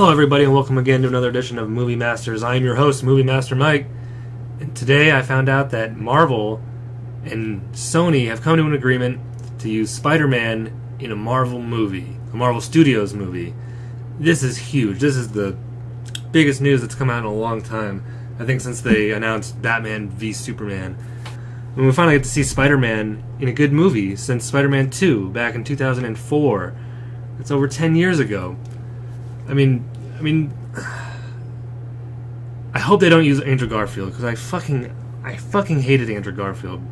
Hello everybody and welcome again to another edition of Movie Masters. I am your host, Movie Master Mike, and today I found out that Marvel and Sony have come to an agreement to use Spider-Man in a Marvel movie, a Marvel Studios movie. This is huge. This is the biggest news that's come out in a long time, I think since they announced Batman v Superman. And we finally get to see Spider-Man in a good movie since Spider-Man 2 back in 2004. It's over 10 years ago. I mean, I hope they don't use Andrew Garfield, because I fucking hated Andrew Garfield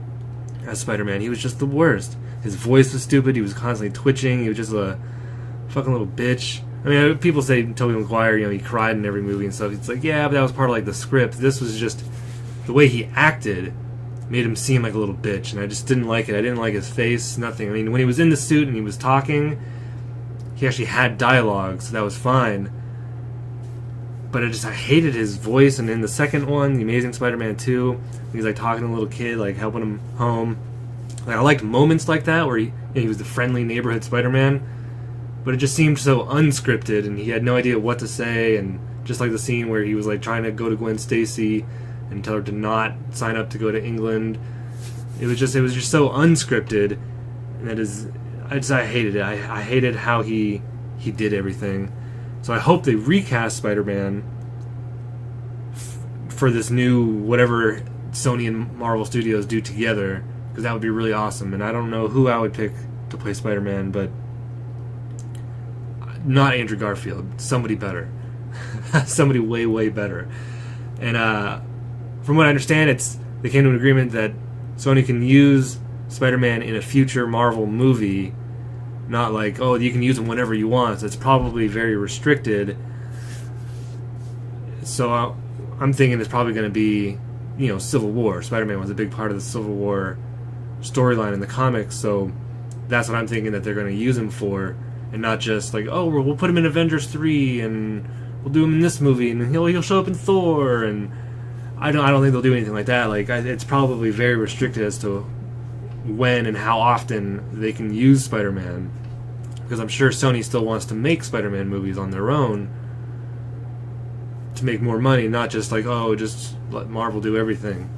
as Spider-Man. He was just the worst. His voice was stupid. He was constantly twitching. He was just a fucking little bitch. I mean, people say Tobey Maguire, he cried in every movie and stuff. It's like, yeah, but that was part of the script. This was just the way he acted made him seem like a little bitch, and I just didn't like it. I didn't like his face, nothing. I mean, when he was in the suit and he was talking, he actually had dialogue, so that was fine. But I hated his voice. And in the second one, The Amazing Spider-Man 2, he's talking to a little kid, helping him home. I liked moments like that where he was the friendly neighborhood Spider-Man, but it just seemed so unscripted, and he had no idea what to say. And just like the scene where he was trying to go to Gwen Stacy and tell her to not sign up to go to England. It was just so unscripted, and I hated it. I hated how he did everything. So I hope they recast Spider-Man for this new whatever Sony and Marvel Studios do together, because that would be really awesome. And I don't know who I would pick to play Spider-Man, but not Andrew Garfield. Somebody better. Somebody way, way better. And from what I understand, they came to an agreement that Sony can use Spider-Man in a future Marvel movie, not you can use him whenever you want. So it's probably very restricted. So I'm thinking it's probably going to be, Civil War. Spider-Man was a big part of the Civil War storyline in the comics, so that's what I'm thinking that they're going to use him for, and not just we'll put him in Avengers 3 and we'll do him in this movie and he'll show up in Thor. And I don't think they'll do anything like that. It's probably very restricted as to when and how often they can use Spider-Man, because I'm sure Sony still wants to make Spider-Man movies on their own to make more money, not just just let Marvel do everything,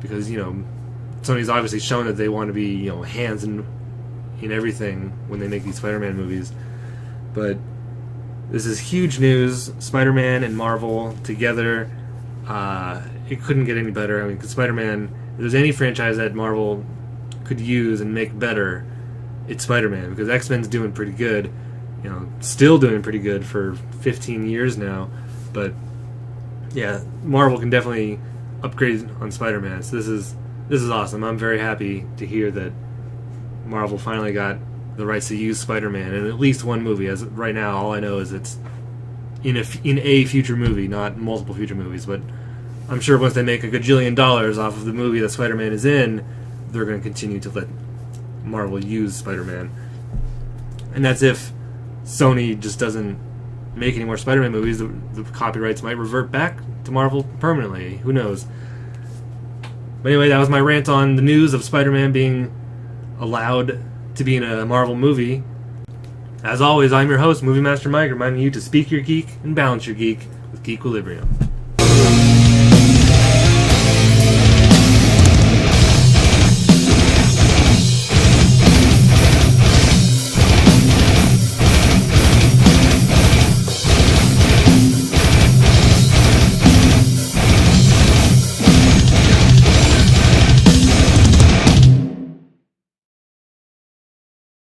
because Sony's obviously shown that they want to be hands in everything when they make these Spider-Man movies. But this is huge news. Spider-Man and Marvel together, it couldn't get any better. I mean, 'cause Spider-Man, if there's any franchise that Marvel could use and make better, it's Spider-Man, because X-Men's doing pretty good, still doing pretty good for 15 years now. But yeah, Marvel can definitely upgrade on Spider-Man. So this is awesome. I'm very happy to hear that Marvel finally got the rights to use Spider-Man in at least one movie. As right now, all I know is it's in a future movie, not multiple future movies. But I'm sure once they make a gajillion dollars off of the movie that Spider-Man is in, they're going to continue to let Marvel use Spider-Man. And that's if Sony just doesn't make any more Spider-Man movies. The copyrights might revert back to Marvel permanently. Who knows? But anyway, that was my rant on the news of Spider-Man being allowed to be in a Marvel movie. As always, I'm your host, Movie Master Mike, reminding you to speak your geek and balance your geek with Geekwilibrium.